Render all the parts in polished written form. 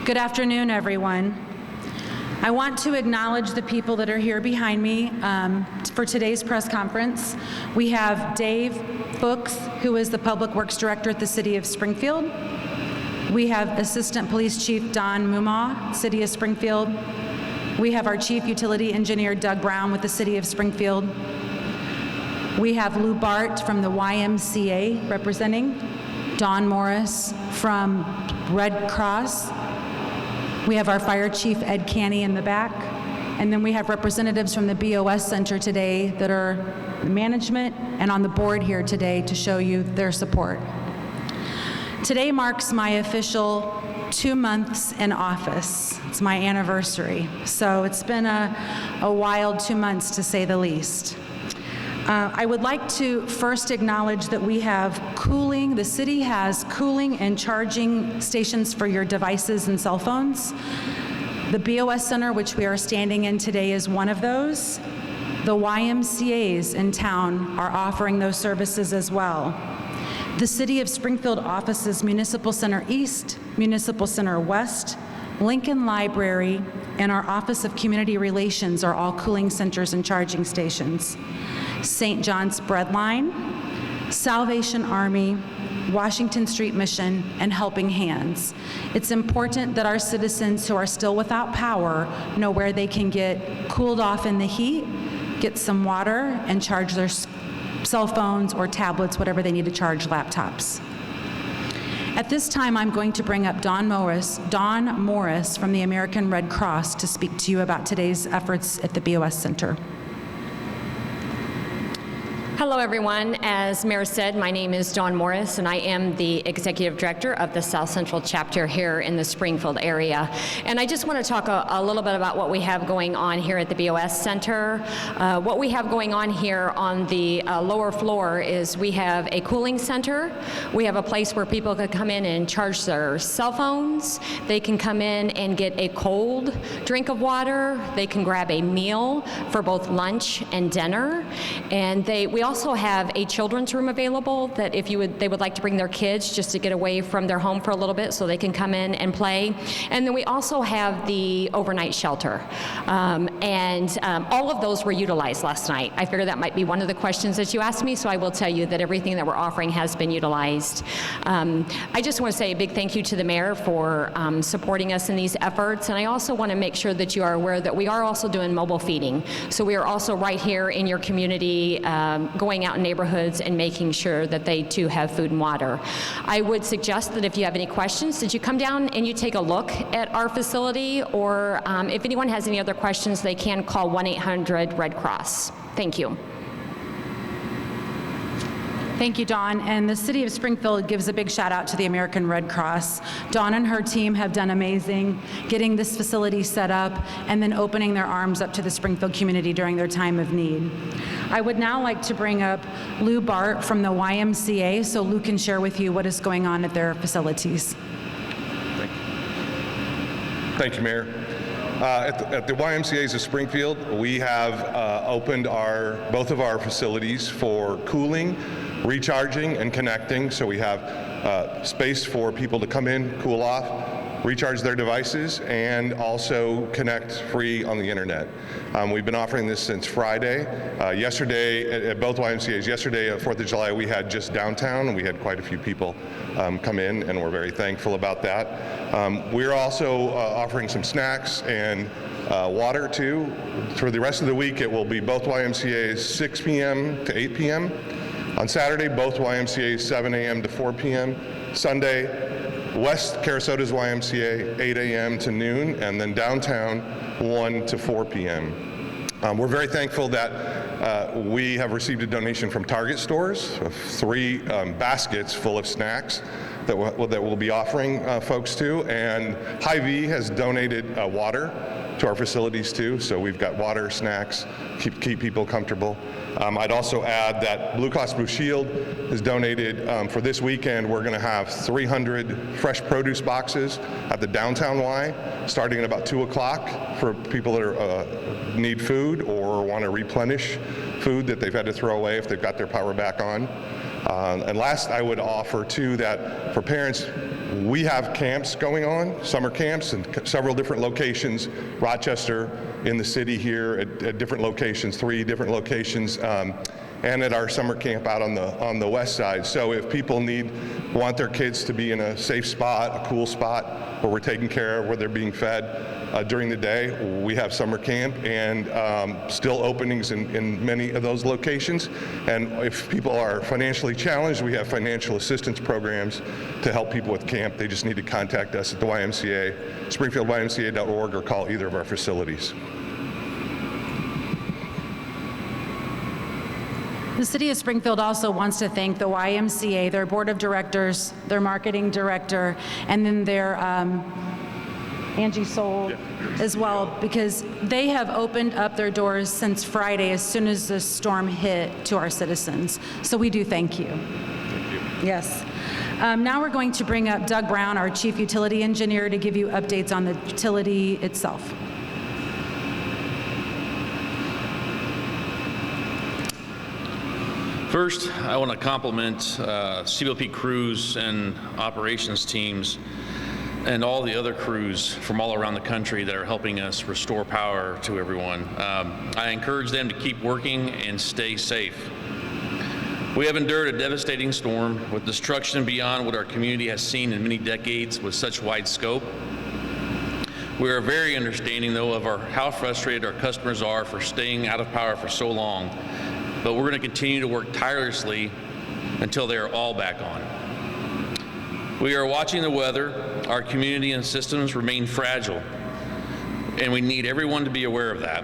Good afternoon, everyone. I want to acknowledge the people that are here behind me for today's press conference. We have Dave Fuchs, who is the Public Works Director at the City of Springfield. We have Assistant Police Chief Don Mumaw, City of Springfield. We have our Chief Utility Engineer Doug Brown with the City of Springfield. We have Lou Bart from the YMCA representing, Don Morris from Red Cross. We have our Fire Chief Ed Canny in the back. And then we have representatives from the BOS Center today that are management and on the board here today to show you their support. Today marks my official 2 months in office. It's my anniversary. So it's been a wild 2 months to say the least. I would like to first acknowledge that we have cooling. The city has cooling and charging stations for your devices and cell phones. The BOS Center, which we are standing in today, is one of those. The YMCAs in town are offering those services as well. The City of Springfield offices Municipal Center East, Municipal Center West, Lincoln Library, and our Office of Community Relations are all cooling centers and charging stations. St. John's Breadline, Salvation Army, Washington Street Mission, and Helping Hands. It's important that our citizens who are still without power know where they can get cooled off in the heat, get some water, and charge their cell phones or tablets, whatever they need to charge laptops. At this time, I'm going to bring up Don Morris from the American Red Cross to speak to you about today's efforts at the BOS Center. Hello, everyone. As Mayor said, my name is Dawn Morris, and I am the Executive Director of the South Central Chapter here in the Springfield area. And I just want to talk a little bit about what we have going on here at the BOS Center. What we have going on here on the lower floor is we have a cooling center. We have a place where people can come in and charge their cell phones. They can come in and get a cold drink of water. They can grab a meal for both lunch and dinner. And we also have a children's room available that if they would like to bring their kids just to get away from their home for a little bit so they can come in and play. And then we also have the overnight shelter. All of those were utilized last night. I figured that might be one of the questions that you asked me, so I will tell you that everything that we're offering has been utilized. I just want to say a big thank you to the mayor for supporting us in these efforts, and I also want to make sure that you are aware that we are also doing mobile feeding. So we are also right here in your community going out in neighborhoods and making sure that they too have food and water. I would suggest that if you have any questions, that you come down and you take a look at our facility, or if anyone has any other questions, they can call 1-800-RED-CROSS. Thank you. Thank you, Dawn. And the City of Springfield gives a big shout out to the American Red Cross. Dawn and her team have done amazing getting this facility set up and then opening their arms up to the Springfield community during their time of need. I would now like to bring up Lou Bart from the YMCA so Lou can share with you what is going on at their facilities. Thank you, Mayor. At the YMCA's of Springfield, we have opened both of our facilities for cooling, recharging, and connecting. So we have space for people to come in, cool off, recharge their devices, and also connect free on the internet. We've been offering this since Friday. Yesterday, at both YMCA's, yesterday at 4th of July, we had just downtown, and we had quite a few people come in, and we're very thankful about that. We're also offering some snacks and water, too. For the rest of the week, it will be both YMCA's 6 p.m. to 8 p.m. On Saturday, both YMCA's 7 a.m. to 4 p.m. Sunday, West Carasota's YMCA, 8 a.m. to noon, and then downtown, 1 to 4 p.m. We're very thankful that we have received a donation from Target stores of 3 baskets full of snacks that we'll be offering folks to, and Hy-Vee has donated water to our facilities too, so we've got water, snacks, keep people comfortable. I'd also add that Blue Cross Blue Shield has donated for this weekend. We're going to have 300 fresh produce boxes at the downtown Y, starting at about 2 o'clock for people that need food or want to replenish food that they've had to throw away if they've got their power back on. And last, I would offer too that for parents we have camps going on, summer camps, in several different locations, Rochester, in the city here, at different locations, 3 different locations, and at our summer camp out on the west side. So if people want their kids to be in a safe spot, a cool spot, where we're taking care of, where they're being fed during the day, we have summer camp and still openings in many of those locations. And if people are financially challenged, we have financial assistance programs to help people with camp. They just need to contact us at the YMCA, springfieldymca.org, or call either of our facilities. The City of Springfield also wants to thank the YMCA, their board of directors, their marketing director, and then their Angie Soul as well, because they have opened up their doors since Friday as soon as the storm hit to our citizens. So we do thank you. Thank you. Yes. Now we're going to bring up Doug Brown, our Chief Utility Engineer, to give you updates on the utility itself. First, I want to compliment CBLP crews and operations teams and all the other crews from all around the country that are helping us restore power to everyone. I encourage them to keep working and stay safe. We have endured a devastating storm with destruction beyond what our community has seen in many decades with such wide scope. We are very understanding, though, of how frustrated our customers are for staying out of power for so long. But we're going to continue to work tirelessly until they are all back on. We are watching the weather. Our community and systems remain fragile, and we need everyone to be aware of that.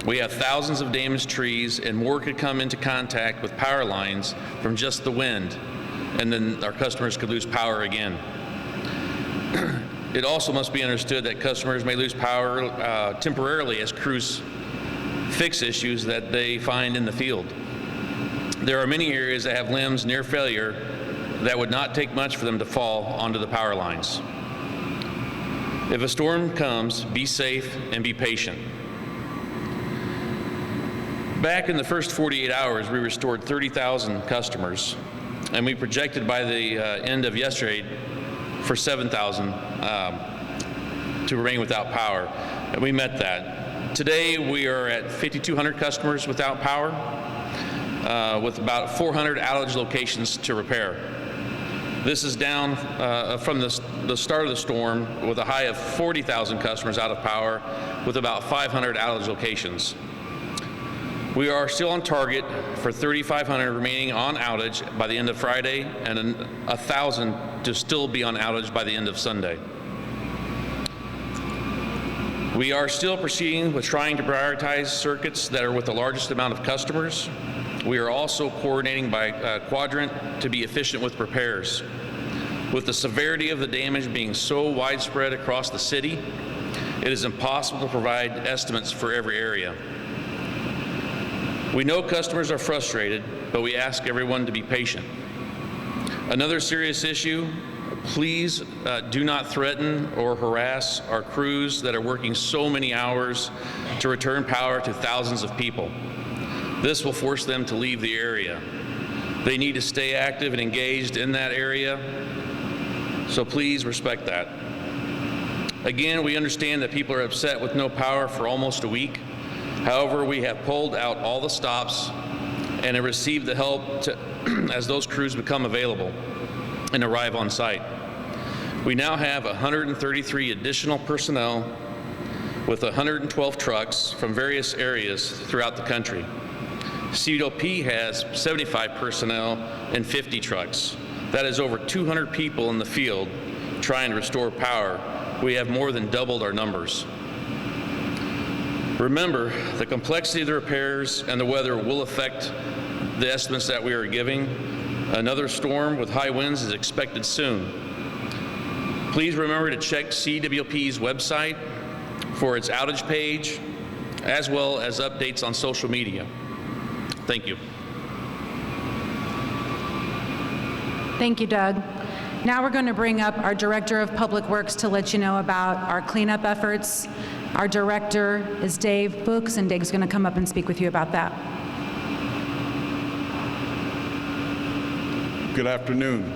We have thousands of damaged trees, and more could come into contact with power lines from just the wind, and then our customers could lose power again. It also must be understood that customers may lose power temporarily as crews fix issues that they find in the field. There are many areas that have limbs near failure that would not take much for them to fall onto the power lines. If a storm comes, be safe and be patient. Back in the first 48 hours, we restored 30,000 customers, and we projected by the end of yesterday for 7,000 to remain without power, and we met that. Today, we are at 5,200 customers without power, with about 400 outage locations to repair. This is down from the start of the storm with a high of 40,000 customers out of power, with about 500 outage locations. We are still on target for 3,500 remaining on outage by the end of Friday, and 1,000 to still be on outage by the end of Sunday. We are still proceeding with trying to prioritize circuits that are with the largest amount of customers. We are also coordinating by quadrant to be efficient with repairs. With the severity of the damage being so widespread across the city, it is impossible to provide estimates for every area. We know customers are frustrated, but we ask everyone to be patient. Another serious issue: please do not threaten or harass our crews that are working so many hours to return power to thousands of people. This will force them to leave the area. They need to stay active and engaged in that area, so please respect that. Again, we understand that people are upset with no power for almost a week. However, we have pulled out all the stops and have received the help as those crews become available and arrive on site. We now have 133 additional personnel with 112 trucks from various areas throughout the country. CWP has 75 personnel and 50 trucks. That is over 200 people in the field trying to restore power. We have more than doubled our numbers. Remember, the complexity of the repairs and the weather will affect the estimates that we are giving. Another storm with high winds is expected soon. Please remember to check CWP's website for its outage page, as well as updates on social media. Thank you. Thank you, Doug. Now we're going to bring up our Director of Public Works to let you know about our cleanup efforts. Our director is Dave Books, and Dave's going to come up and speak with you about that. Good afternoon.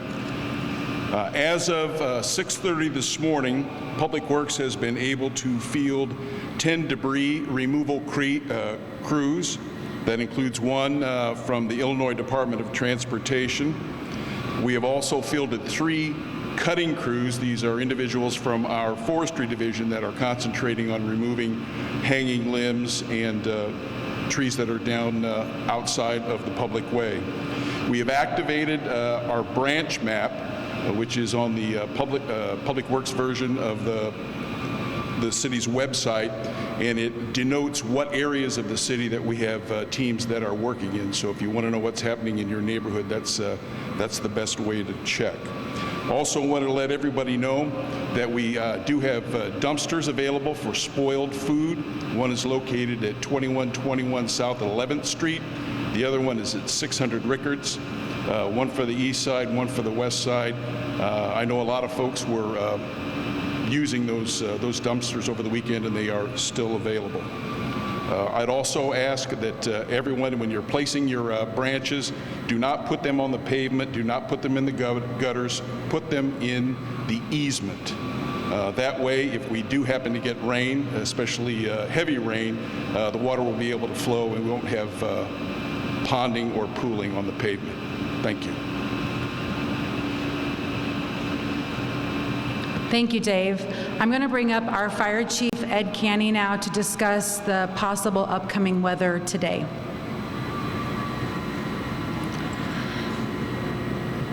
As of 6:30 this morning, Public Works has been able to field 10 debris removal crews. That includes one from the Illinois Department of Transportation. We have also fielded 3 cutting crews. These are individuals from our forestry division that are concentrating on removing hanging limbs and trees that are down outside of the public way. We have activated our branch map, which is on the Public Works version of the city's website, and it denotes what areas of the city that we have teams that are working in. So if you want to know what's happening in your neighborhood, that's the best way to check. Also want to let everybody know that we do have dumpsters available for spoiled food. One is located at 2121 South 11th Street. The other one is at 600 Rickards. One for the east side, one for the west side. I know a lot of folks were using those dumpsters over the weekend, and they are still available. I'd also ask that everyone, when you're placing your branches, do not put them on the pavement, do not put them in the gutters, put them in the easement. That way, if we do happen to get rain, especially heavy rain, the water will be able to flow and we won't have ponding or pooling on the pavement. Thank you. Thank you, Dave. I'm going to bring up our Fire Chief, Ed Canny, now to discuss the possible upcoming weather today.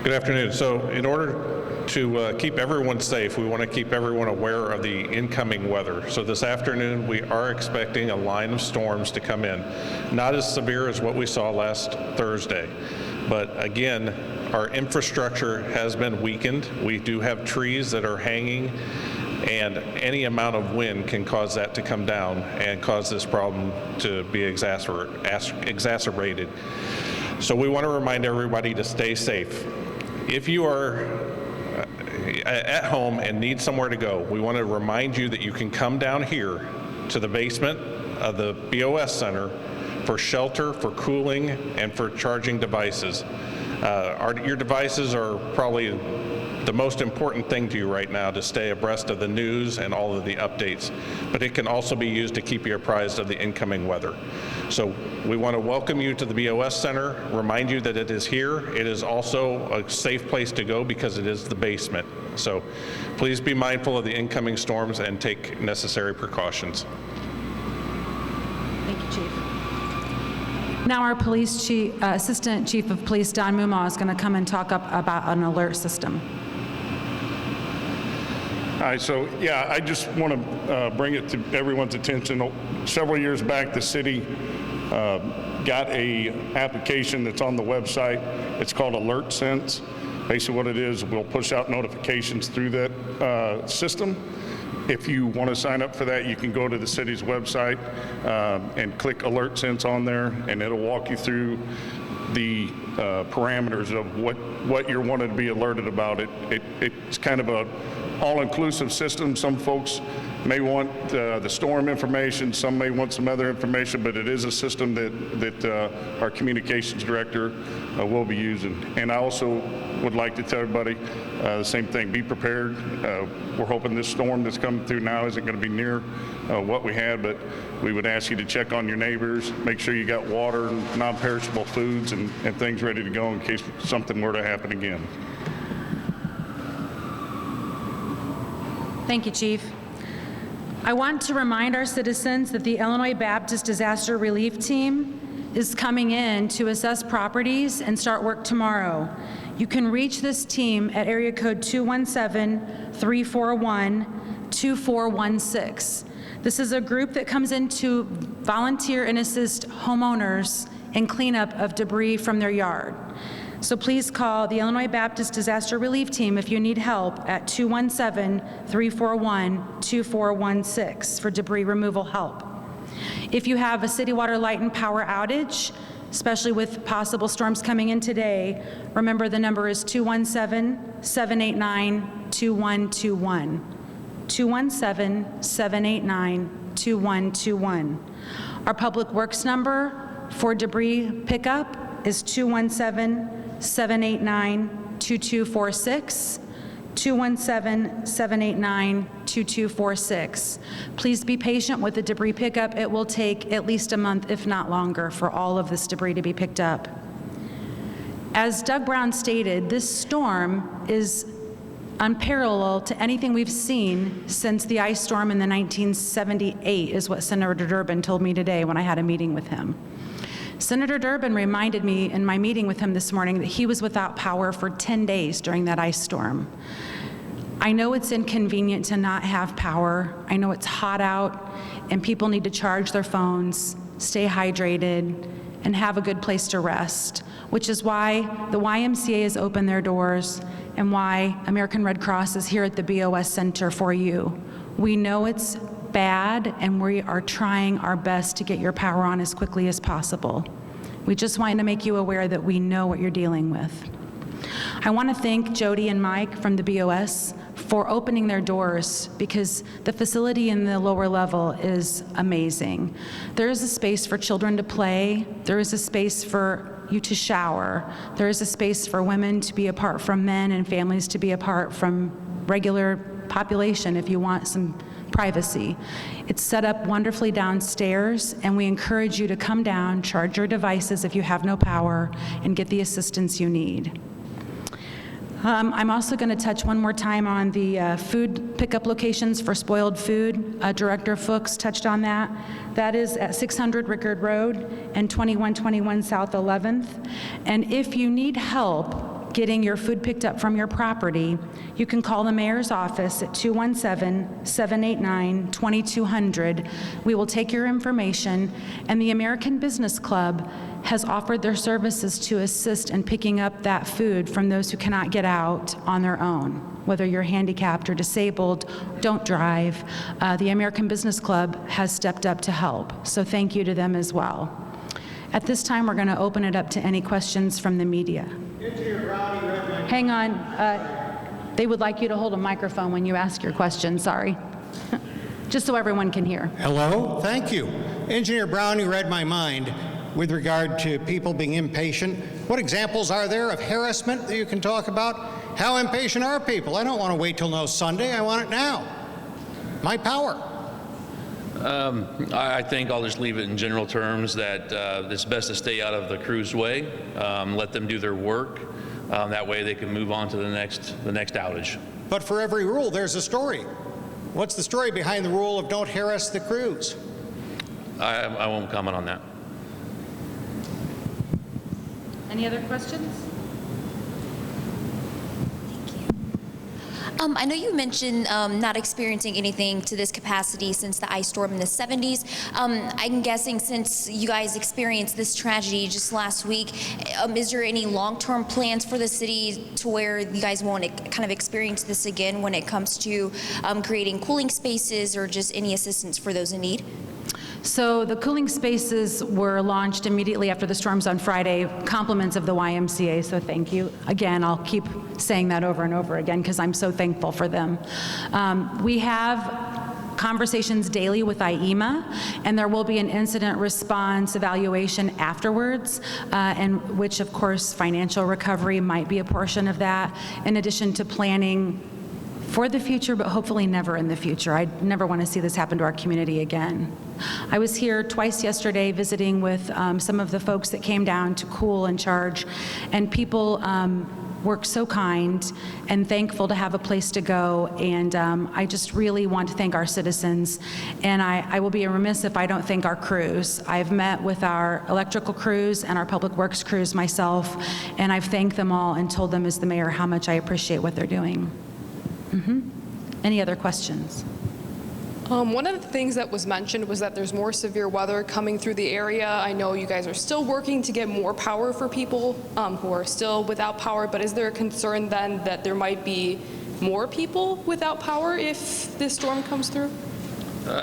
Good afternoon. So in order to keep everyone safe, we want to keep everyone aware of the incoming weather. So this afternoon, we are expecting a line of storms to come in. Not as severe as what we saw last Thursday, but again, our infrastructure has been weakened. We do have trees that are hanging, and any amount of wind can cause that to come down and cause this problem to be exacerbated. So we want to remind everybody to stay safe. If you are at home and need somewhere to go, we want to remind you that you can come down here to the basement of the BOS Center for shelter, for cooling, and for charging devices. Your devices are probably the most important thing to you right now to stay abreast of the news and all of the updates, but it can also be used to keep you apprised of the incoming weather. So we want to welcome you to the BOS Center, remind you that it is here. It is also a safe place to go because it is the basement. So please be mindful of the incoming storms and take necessary precautions. Thank you, Chief. Now our Police Chief, Assistant Chief of Police, Don Mumaw, is going to come and talk about an alert system. Hi, so yeah, I just want to bring it to everyone's attention. Several years back, the city got a application that's on the website. It's called Alert Sense. Basically what it is, we'll push out notifications through that system. If you want to sign up for that, you can go to the city's website and click Alert Sense on there, and it'll walk you through the parameters of what you're wanting to be alerted about. It's kind of a all-inclusive system. Some folks may want the storm information, some may want some other information, but it is a system that our communications director will be using. And I also would like to tell everybody the same thing, be prepared. We're hoping this storm that's coming through now isn't going to be near what we had, but we would ask you to check on your neighbors, make sure you got water and non-perishable foods and things ready to go in case something were to happen again. Thank you, Chief. I want to remind our citizens that the Illinois Baptist Disaster Relief Team is coming in to assess properties and start work tomorrow. You can reach this team at area code 217-341-2416. This is a group that comes in to volunteer and assist homeowners in cleanup of debris from their yard. So please call the Illinois Baptist Disaster Relief Team if you need help at 217-341-2416 for debris removal help. If you have a city water, light, and power outage, especially with possible storms coming in today, remember the number is 217-789-2121. 217-789-2121. Our Public Works number for debris pickup is 217-789-2246. 217-789-2246. Please be patient with the debris pickup. It will take at least a month, if not longer, for all of this debris to be picked up. As Doug Brown stated, this storm is unparalleled to anything we've seen since the ice storm in the 1978, is what Senator Durbin told me today when I had a meeting with him. Senator Durbin reminded me in my meeting with him this morning that he was without power for 10 days during that ice storm. I know it's inconvenient to not have power. I know it's hot out and people need to charge their phones, stay hydrated, and have a good place to rest, which is why the YMCA has opened their doors and why American Red Cross is here at the BOS Center for you. We know it's bad, and we are trying our best to get your power on as quickly as possible. We just want to make you aware that we know what you're dealing with. I want to thank Jody and Mike from the BOS for opening their doors, because the facility in the lower level is amazing. There is a space for children to play. There is a space for you to shower. There is a space for women to be apart from men and families to be apart from regular population if you want some privacy. It's set up wonderfully downstairs, and we encourage you to come down, charge your devices if you have no power, and get the assistance you need. I'm also going to touch one more time on the food pickup locations for spoiled food. Director Fuchs touched on that. That is at 600 Rickard Road and 2121 South 11th. And if you need help getting your food picked up from your property, you can call the mayor's office at 217-789-2200. We will take your information, and the American Business Club has offered their services to assist in picking up that food from those who cannot get out on their own. Whether you're handicapped or disabled, don't drive, the American Business Club has stepped up to help. So thank you to them as well. At this time, we're going to open it up to any questions from the media. Hang on. They would like you to hold a microphone when you ask your question, sorry. Just so everyone can hear. Hello, thank you. Engineer Brown, you read my mind with regard to people being impatient. What examples are there of harassment that you can talk about? How impatient are people? I don't want to wait till no Sunday, I want it now. My power. I think I'll just leave it in general terms that it's best to stay out of the crew's way, let them do their work. That way they can move on to the next outage. But for every rule, there's a story. What's the story behind the rule of don't harass the crews? I won't comment on that. Any other questions? I know you mentioned not experiencing anything to this capacity since the ice storm in the 70s. I'm guessing since you guys experienced this tragedy just last week, is there any long-term plans for the city to where you guys won't kind of experience this again when it comes to creating cooling spaces or just any assistance for those in need? So the cooling spaces were launched immediately after the storms on Friday, compliments of the YMCA, so thank you. Again, I'll keep saying that over and over again because I'm so thankful for them. We have conversations daily with IEMA, and there will be an incident response evaluation afterwards, and which of course financial recovery might be a portion of that, in addition to planning for the future, but hopefully never in the future. I never want to see this happen to our community again. I was here twice yesterday visiting with some of the folks that came down to cool and charge, and people were so kind and thankful to have a place to go, and I just really want to thank our citizens, and I will be remiss if I don't thank our crews. I've met with our electrical crews and our public works crews myself, and I've thanked them all and told them as the mayor how much I appreciate what they're doing. Any other questions? One of the things that was mentioned was that there's more severe weather coming through the area. I know you guys are still working to get more power for people who are still without power, but is there a concern then that there might be more people without power if this storm comes through?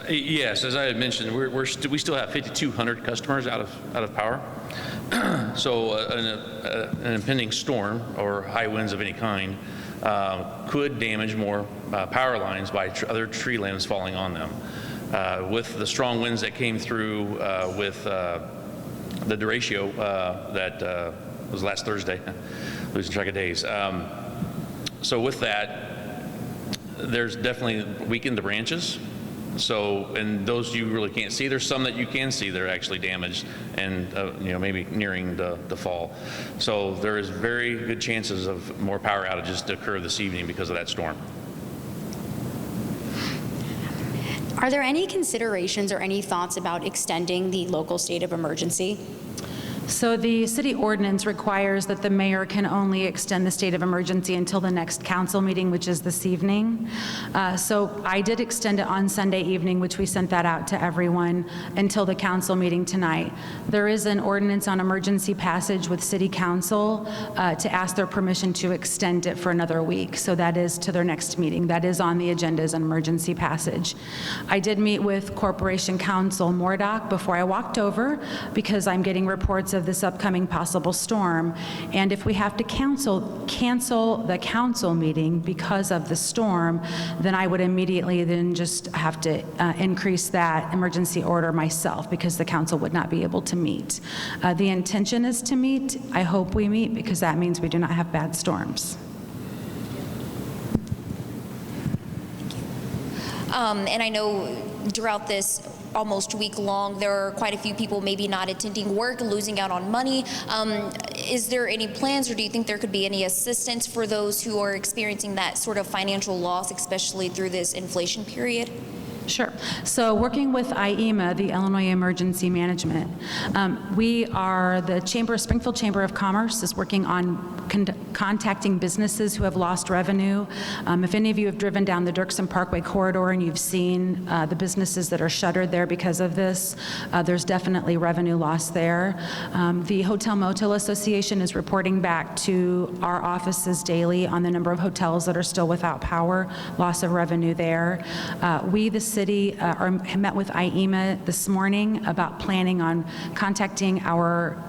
Yes, as I had mentioned, we still have 5,200 customers out of power. So an impending storm or high winds of any kind could damage more power lines by other tree limbs falling on them. With the strong winds that came through with the derecho that was last Thursday, losing track of days. So with that, there's definitely weakened the branches. So, and those you really can't see. There's some that you can see that are actually damaged and, maybe nearing the fall. So there is very good chances of more power outages to occur this evening because of that storm. Are there any considerations or any thoughts about extending the local state of emergency? So the city ordinance requires that the mayor can only extend the state of emergency until the next council meeting, which is this evening. So I did extend it on Sunday evening, which we sent that out to everyone, until the council meeting tonight. There is an ordinance on emergency passage with city council to ask their permission to extend it for another week. So that is to their next meeting. That is on the agenda as an emergency passage. I did meet with Corporation Counsel Mordock before I walked over because I'm getting reports of this upcoming possible storm, and if we have to cancel the council meeting because of the storm, then I would immediately then just have to increase that emergency order myself because the council would not be able to meet. The intention is to meet. I hope we meet because that means we do not have bad storms. And I know throughout this almost week long, there are quite a few people maybe not attending work, losing out on money. Is there any plans, or do you think there could be any assistance for those who are experiencing that sort of financial loss, especially through this inflation period? Sure. So working with IEMA, the Illinois Emergency Management, we are the Springfield Chamber of Commerce is working on contacting businesses who have lost revenue. If any of you have driven down the Dirksen Parkway corridor and you've seen the businesses that are shuttered there because of this, there's definitely revenue loss there. The Hotel Motel Association is reporting back to our offices daily on the number of hotels that are still without power, loss of revenue there. We, the city, met with IEMA this morning about planning on contacting our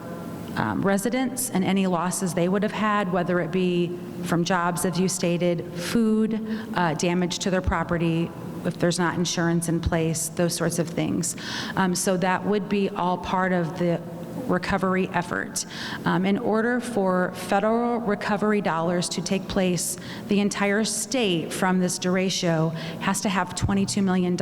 residents and any losses they would have had, whether it be from jobs, as you stated, food, damage to their property, if there's not insurance in place, those sorts of things. So that would be all part of the recovery effort. In order for federal recovery dollars to take place, the entire state from this derecho has to have $22 million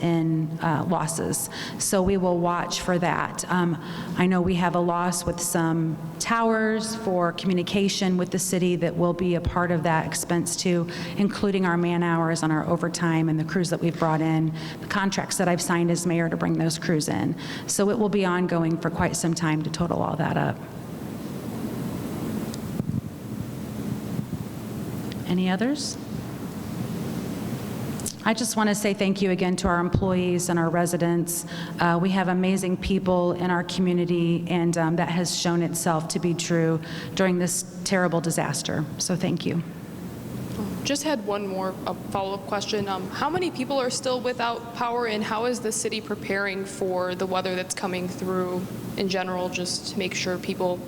in losses. So we will watch for that. I know we have a loss with some towers for communication with the city that will be a part of that expense too, including our man hours and our overtime and the crews that we've brought in, the contracts that I've signed as mayor to bring those crews in. So it will be ongoing for quite some time to total all that up. Any others? I just want to say thank you again to our employees and our residents. We have amazing people in our community, and that has shown itself to be true during this terrible disaster. So thank you. Just had one more follow-up question. How many people are still without power, and how is the city preparing for the weather that's coming through in general, just to make sure people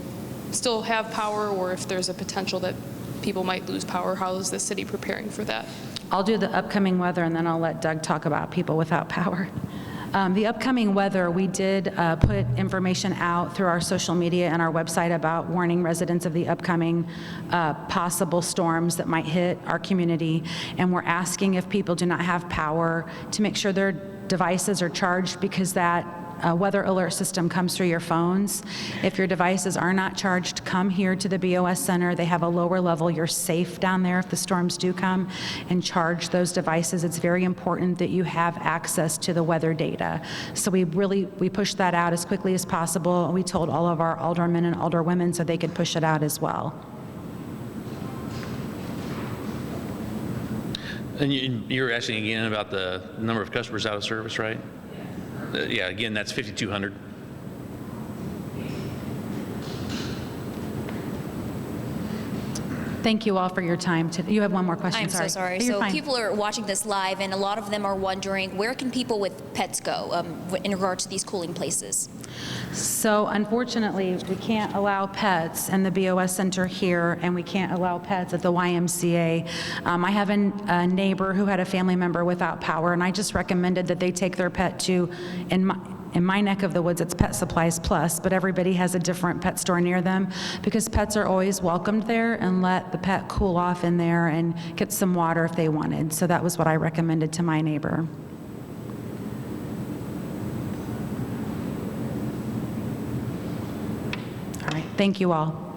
still have power, or if there's a potential that people might lose power? How is the city preparing for that? I'll do the upcoming weather, and then I'll let Doug talk about people without power. The upcoming weather, we did put information out through our social media and our website about warning residents of the upcoming possible storms that might hit our community. And we're asking if people do not have power to make sure their devices are charged, because that weather alert system comes through your phones. If your devices are not charged, come here to the BOS Center. They have a lower level. You're safe down there if the storms do come, and charge those devices. It's very important that you have access to the weather data. So we pushed that out as quickly as possible. We told all of our aldermen and alderwomen so they could push it out as well. And you're asking again about the number of customers out of service, right? Yeah, again, that's 5,200. Thank you all for your time. You have one more question. I'm so sorry. You're So fine. people are watching this live, and a lot of them are wondering, where can people with pets go in regard to these cooling places? So unfortunately, we can't allow pets in the BOS Center here, and we can't allow pets at the YMCA. I have a neighbor who had a family member without power, and I just recommended that they take their pet to, In my neck of the woods, it's Pet Supplies Plus, but everybody has a different pet store near them because pets are always welcomed there, and let the pet cool off in there and get some water if they wanted. So that was what I recommended to my neighbor. All right, thank you all.